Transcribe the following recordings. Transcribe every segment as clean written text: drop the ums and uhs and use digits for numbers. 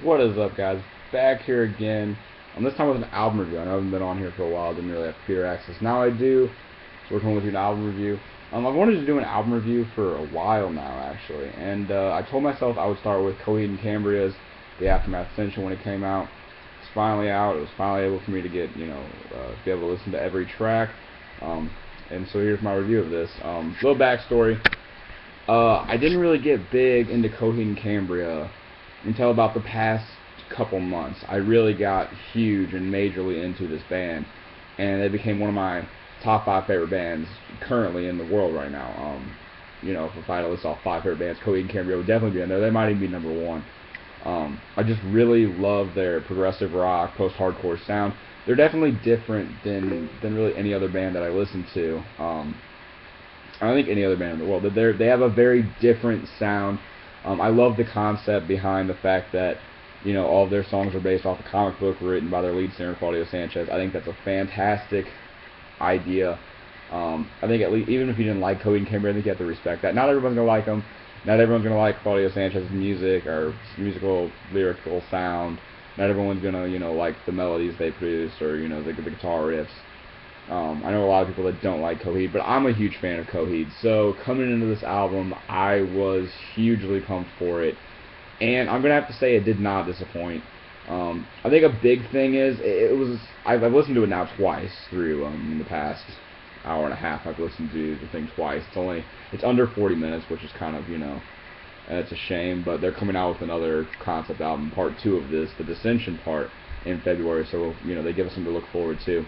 What is up, guys? Back here again. This time with an album review. I know I haven't been on here for a while. Didn't really have computer access. Now I do. So we're coming with you an album review. I've wanted to do an album review for a while now, actually. And I told myself I would start with Coheed Cambria's The Aftermath Ascension when it came out. It's finally out. It was finally able for me to get, be able to listen to every track. And so here's my review of this. Little backstory. I didn't really get big into Coheed Cambria until about the past couple months. I really got huge and majorly into this band, and they became one of my top 5 favorite bands currently in the world right now. If I had to list off 5 favorite bands, Coheed Cambria would definitely be in there. They might even be number 1. I just really love their progressive rock, post-hardcore sound. They're definitely different than really any other band that I listen to. I don't think any other band in the world. They have a very different sound. I love the concept behind the fact that, all of their songs are based off a comic book written by their lead singer, Claudio Sanchez. I think that's a fantastic idea. I think at least, even if you didn't like Coheed Cambria, I think you have to respect that. Not everyone's going to like them. Not everyone's going to like Claudio Sanchez's music or musical, lyrical sound. Not everyone's going to, like the melodies they produce or, the guitar riffs. I know a lot of people that don't like Coheed, but I'm a huge fan of Coheed. So coming into this album, I was hugely pumped for it, and I'm gonna have to say it did not disappoint. I think a big thing is I've listened to it now twice through in the past hour and a half. I've listened to the thing twice. It's under 40 minutes, which is kind of it's a shame. But they're coming out with another concept album, part 2 of this, the Ascension part, in February. So they give us something to look forward to.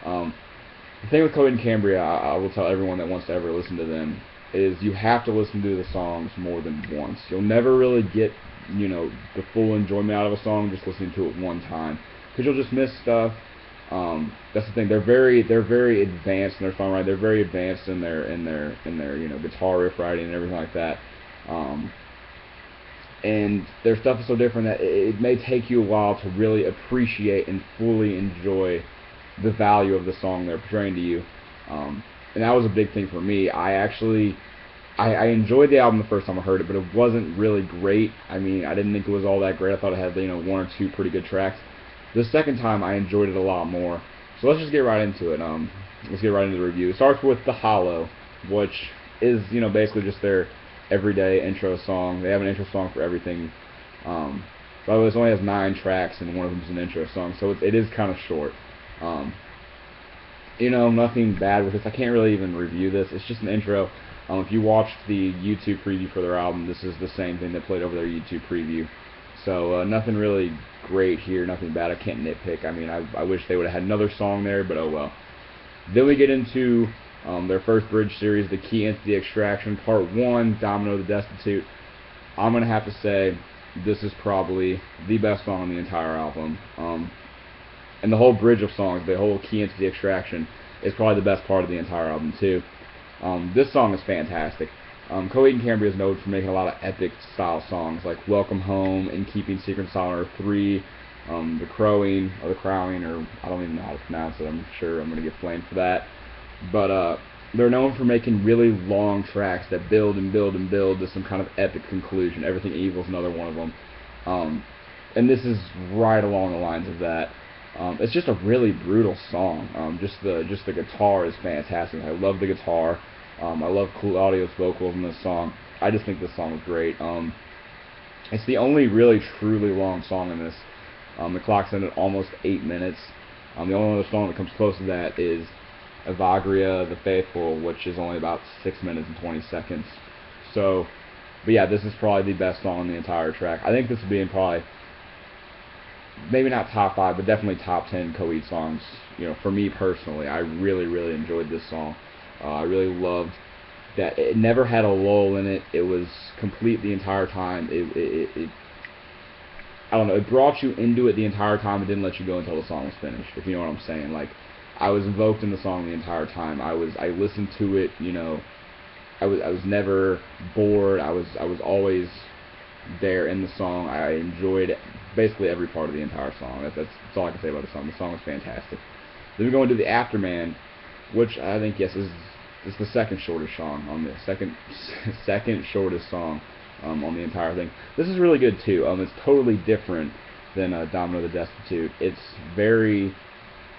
The thing with Coheed Cambria, I will tell everyone that wants to ever listen to them, is you have to listen to the songs more than once. You'll never really get, the full enjoyment out of a song just listening to it one time, because you'll just miss stuff. That's the thing. They're very advanced in their songwriting. They're very advanced in their guitar riff writing and everything like that. And their stuff is so different that it may take you a while to really appreciate and fully enjoy the value of the song they're portraying to you. And that was a big thing for me. I enjoyed the album the first time I heard it, but it wasn't really great. I mean, I didn't think it was all that great. I thought it had 1 or 2 pretty good tracks. The second time I enjoyed it a lot more. So let's just get right into it. Let's get right into the review. It starts with The Hollow, which is basically just their everyday intro song. They have an intro song for everything. By the way, this only has 9 tracks, and one of them is an intro song, so it is kind of short. Nothing bad with this. I can't really even review this. It's just an intro. If you watched the YouTube preview for their album, this is the same thing they played over their YouTube preview. So nothing really great here, nothing bad. I can't nitpick. I mean, I wish they would have had another song there, but oh well. Then we get into their first bridge series, The Key into the Extraction, Part 1, Domino the Destitute. I'm going to have to say this is probably the best song on the entire album. And the whole bridge of songs, the whole Key into the Extraction, is probably the best part of the entire album too. This song is fantastic. Coheed Cambria is known for making a lot of epic style songs like Welcome Home and Keeping Secrets Silent 3, The Crowing, or I don't even know how to pronounce it. I'm sure I'm going to get flamed for that. But they're known for making really long tracks that build and build and build to some kind of epic conclusion. Everything Evil is another one of them. And this is right along the lines of that. It's just a really brutal song. Just the guitar is fantastic. I love the guitar. I love Claudio's vocals in this song. I just think this song is great. It's the only really truly long song in this. The clock's in at almost 8 minutes. The only other song that comes close to that is Evagria The Faithful, which is only about 6 minutes and 20 seconds. So, but yeah, this is probably the best song on the entire track. I think this would be in probably, maybe not top 5, but definitely top 10 Coheed songs. For me personally, I really enjoyed this song. I really loved that it never had a lull in it. It was complete the entire time. I don't know. It brought you into it the entire time. It didn't let you go until the song was finished. If you know what I'm saying. Like, I was invoked in the song the entire time. I listened to it. I was never bored. I was always there in the song. I enjoyed basically every part of the entire song. That's all I can say about the song. The song is fantastic. Then we go into The Afterman, which I think, yes, is the second shortest song on this. Second shortest song on the entire thing. This is really good too. It's totally different than Domino the Destitute. It's very,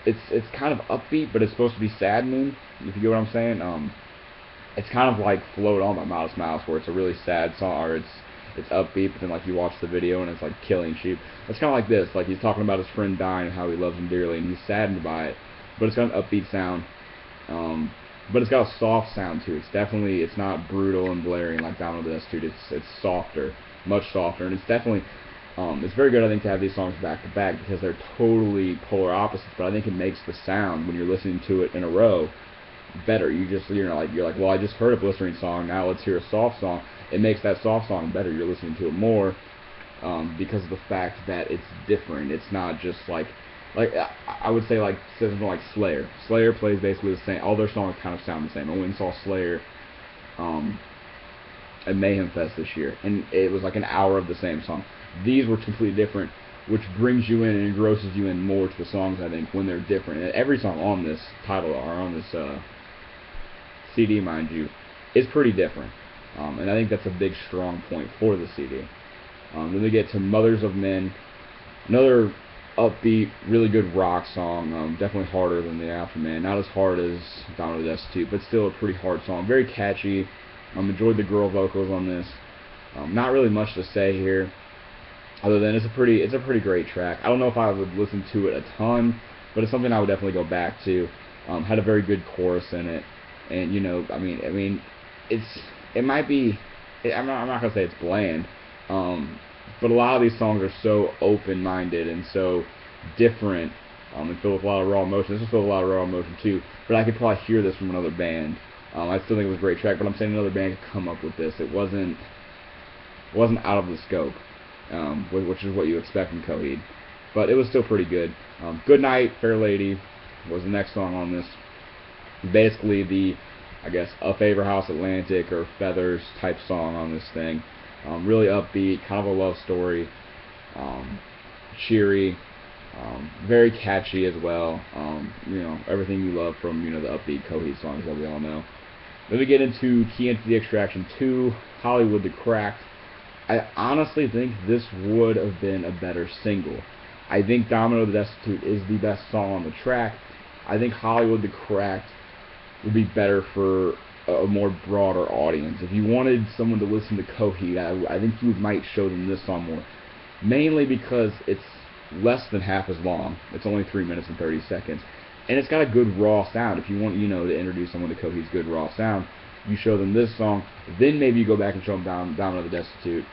it's kind of upbeat, but it's supposed to be saddening, if you get what I'm saying. It's kind of like Float On by Modest Mouse, where it's a really sad song, or it's upbeat, but then like you watch the video and it's like killing sheep. It's kind of like this, like he's talking about his friend dying and how he loves him dearly, and he's saddened by it, but it's got an upbeat sound. But it's got a soft sound too. It's not brutal and blaring like Domino the Destitute. It's softer, much softer, and it's definitely it's very good, I think, to have these songs back to back, because they're totally polar opposites. But I think it makes the sound when you're listening to it in a row better. You're like, well, I just heard a blistering song, now let's hear a soft song. It makes that soft song better. You're listening to it more because of the fact that it's different. It's not just like I would say like something like Slayer. Slayer plays basically the same. All their songs kind of sound the same. I went and saw Slayer at Mayhem Fest this year, and it was like an hour of the same song. These were completely different, which brings you in and engrosses you in more to the songs, I think, when they're different. And every song on this title, or on this CD, mind you, is pretty different. And I think that's a big strong point for the CD. Then we get to Mothers of Men, another upbeat, really good rock song, definitely harder than The Afterman. Not as hard as Domino the Destitute, but still a pretty hard song. Very catchy. Enjoyed the girl vocals on this. Not really much to say here, other than it's a pretty great track. I don't know if I would listen to it a ton, but it's something I would definitely go back to. Had a very good chorus in it, and you know, I mean, it might be. I'm not gonna say it's bland. But a lot of these songs are so open-minded and so different, and filled with a lot of raw emotion. This is filled with a lot of raw emotion too, but I could probably hear this from another band. I still think it was a great track, but I'm saying another band could come up with this. It wasn't out of the scope, which is what you expect from Coheed, but it was still pretty good. Good Night, Fair Lady was the next song on this. Basically I guess, A Favor House Atlantic or Feathers type song on this thing. Really upbeat, kind of a love story, cheery, very catchy as well. You know, everything you love from, you know, the upbeat Coheed songs that we all know. Then we get into Key into the Extraction 2, Hollywood the Cracked. I honestly think this would have been a better single. I think Domino the Destitute is the best song on the track. I think Hollywood the Cracked would be better for a more broader audience. If you wanted someone to listen to Coheed, I think you might show them this song more. Mainly because it's less than half as long. It's only 3 minutes and 30 seconds. And it's got a good raw sound. If you want, you know, to introduce someone to Coheed's good raw sound, you show them this song, then maybe you go back and show them Domino the Destitute.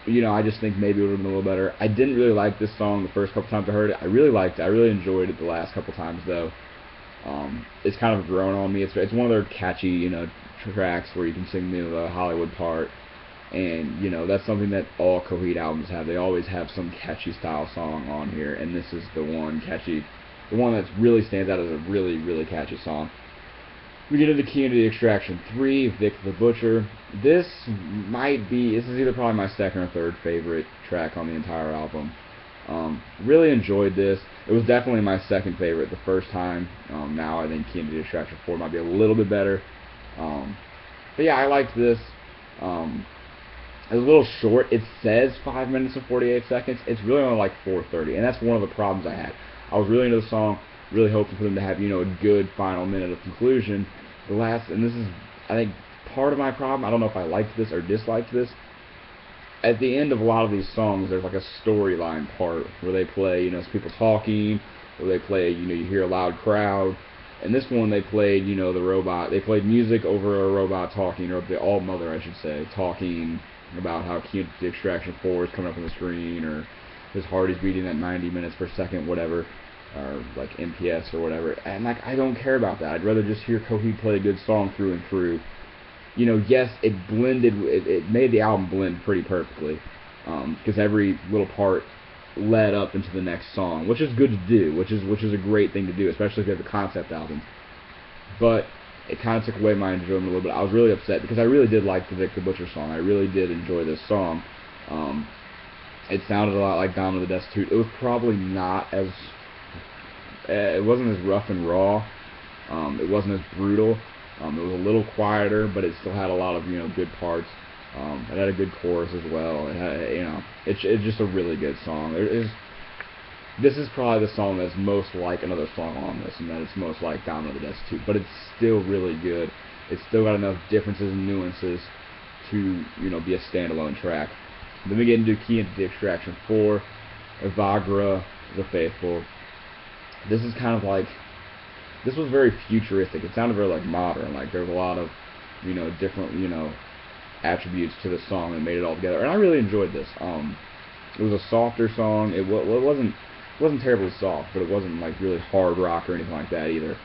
You know, I just think maybe it would have been a little better. I didn't really like this song the first couple times I heard it. I really liked it. I really enjoyed it the last couple times, though. It's kind of grown on me. It's one of their catchy, you know, tracks where you can sing the Hollywood part, and you know that's something that all Coheed albums have. They always have some catchy style song on here, and this is the one that really stands out as a really, really catchy song. We get into Key into the Extraction 3, Vic the Butcher. This is either probably my second or third favorite track on the entire album. Really enjoyed this. It was definitely my second favorite the first time. Now I think Key into the Extraction 4 might be a little bit better. But yeah, I liked this. It's a little short. It says 5 minutes and 48 seconds. It's really only like 4:30, and that's one of the problems I had. I was really into the song, really hoping for them to have, you know, a good final minute of conclusion. And this is, I think, part of my problem. I don't know if I liked this or disliked this. At the end of a lot of these songs, there's like a storyline part where they play, you know, people talking, or they play, you know, you hear a loud crowd. And this one, they played, you know, the robot. They played music over a robot talking, or the All Mother, I should say, talking about how Key into the Extraction 4 is coming up on the screen, or his heart is beating at 90 minutes per second, whatever, or like MPS or whatever. And like, I don't care about that. I'd rather just hear Coheed play a good song through and through. You know, yes, it blended. It made the album blend pretty perfectly, because every little part led up into the next song, which is good to do, which is a great thing to do, especially if you have a concept album. But it kind of took away my enjoyment a little bit. I was really upset because I really did like the Vic the Butcher song. I really did enjoy this song. It sounded a lot like Domino the Destitute. It was probably not as, it wasn't as rough and raw. It wasn't as brutal. It was a little quieter, but it still had a lot of good parts. It had a good chorus as well. It had, it's just a really good song. This is probably the song that's most like another song on this, and that it's most like Down to the Destitute, but it's still really good. It's still got enough differences and nuances to be a standalone track. Then we get into Key into Extraction 4, Evagria The Faithful. This is kind of like, this was very futuristic. It sounded very like modern. Like there's a lot of different attributes to the song that made it all together, and I really enjoyed this. It was a softer song. It wasn't terribly soft, but it wasn't like really hard rock or anything like that either.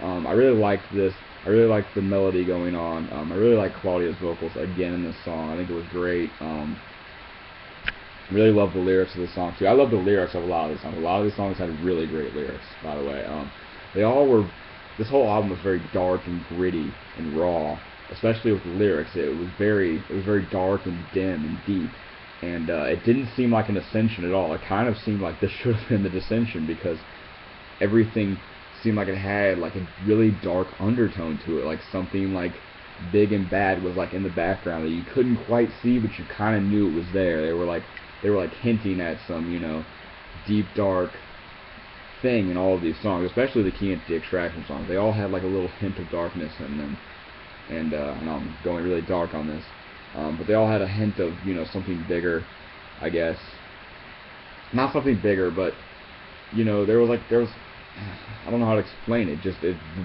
I really liked this. I really liked the melody going on. I really liked Claudia's vocals again in this song. I think it was great. I really love the lyrics of the song too. I love the lyrics of a lot of these songs. A lot of these songs had really great lyrics, by the way. They all were. This whole album was very dark and gritty and raw, especially with the lyrics. It was very dark and dim and deep, and it didn't seem like an Ascension at all. It kind of seemed like this should have been the Ascension, because everything seemed like it had like a really dark undertone to it, like something like big and bad was like in the background that you couldn't quite see, but you kind of knew it was there. They were like hinting at some deep dark thing in all of these songs, especially the Key into Extraction songs. They all had like a little hint of darkness in them, and I'm going really dark on this, but they all had a hint of something bigger, I guess. Not something bigger, but there was I don't know how to explain it. Just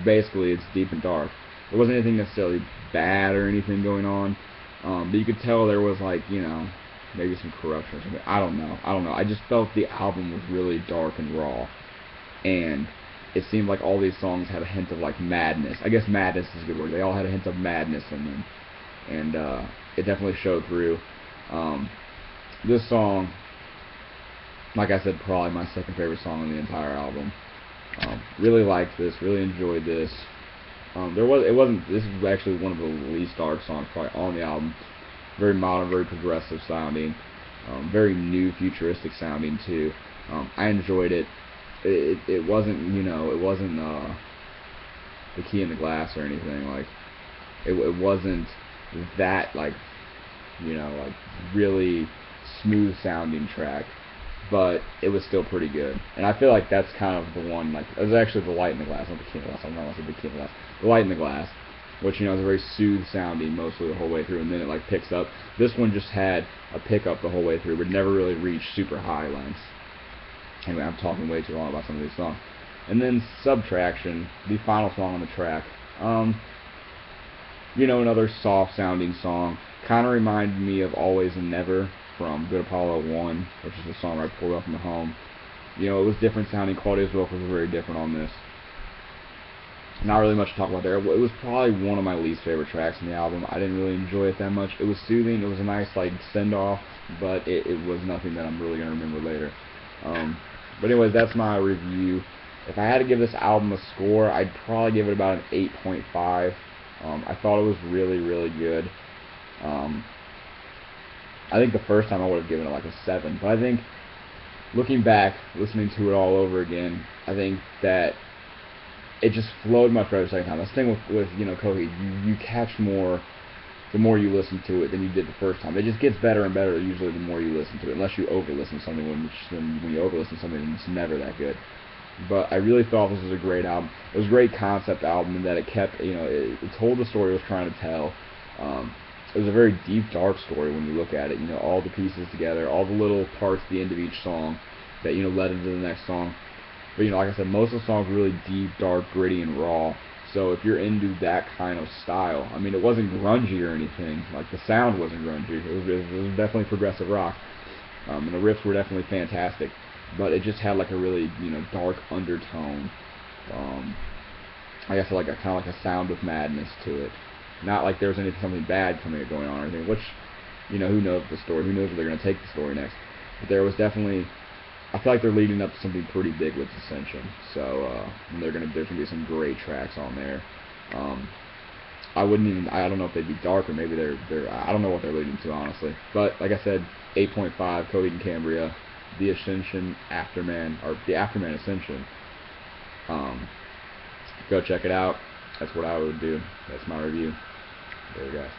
basically it's deep and dark. There wasn't anything necessarily bad or anything going on, but you could tell there was like maybe some corruption or something. I don't know. I just felt the album was really dark and raw, and it seemed like all these songs had a hint of like madness. I guess madness is a good word. They all had a hint of madness in them, and it definitely showed through. This song, like I said, probably my second favorite song on the entire album. Really liked this. Really enjoyed this. This is actually one of the least dark songs probably on the album. Very modern, very progressive sounding, very new, futuristic sounding too. I enjoyed it. It wasn't it wasn't the Key in the Glass or anything. Like it wasn't that like like really smooth sounding track, but it was still pretty good. And I feel like that's kind of the one, like, it was actually the Light in the Glass, not the Key in the Glass. I'm not saying the Key in the Glass. The Light in the Glass, which is a very soothe sounding mostly the whole way through, and then it like picks up. This one just had a pickup the whole way through, but never really reached super high lengths. Anyway, I'm talking way too long about some of these songs. And then Subtraction, the final song on the track. Another soft sounding song. Kind of reminded me of Always and Never from Good Apollo 1, which is the song I pulled up from the home. It was different sounding. Claudia's vocals were very different on this. Not really much to talk about there. It was probably one of my least favorite tracks in the album. I didn't really enjoy it that much. It was soothing. It was a nice like send off, but it was nothing that I'm really gonna remember later. But anyways, that's my review. If I had to give this album a score, I'd probably give it about an 8.5. I thought it was really, really good. I think the first time I would have given it like a 7, but I think looking back, listening to it all over again, I think that it just flowed much better the second time. That's the thing with Coheed, you catch more the more you listen to it than you did the first time. It just gets better and better usually the more you listen to it, unless you over-listen to something. When you over-listen to something, it's never that good. But I really thought this was a great album. It was a great concept album in that it kept, it told the story it was trying to tell. It was a very deep, dark story when you look at it. All the pieces together, all the little parts at the end of each song that led into the next song. But like I said, most of the songs were really deep, dark, gritty, and raw. So if you're into that kind of style, I mean, it wasn't grungy or anything. Like the sound wasn't grungy. It was definitely progressive rock, and the riffs were definitely fantastic. But it just had like a really dark undertone. I guess like a kind of like a sound of madness to it. Not like there's something bad going on or anything. Which who knows the story? Who knows where they're going to take the story next? But there was definitely. I feel like they're leading up to something pretty big with Ascension. So there's gonna be some great tracks on there. I don't know if they'd be dark or maybe I don't know what they're leading to honestly. But like I said, 8.5, Coheed Cambria, The Ascension Afterman, or The Afterman Ascension. Go check it out. That's what I would do. That's my review. There you go.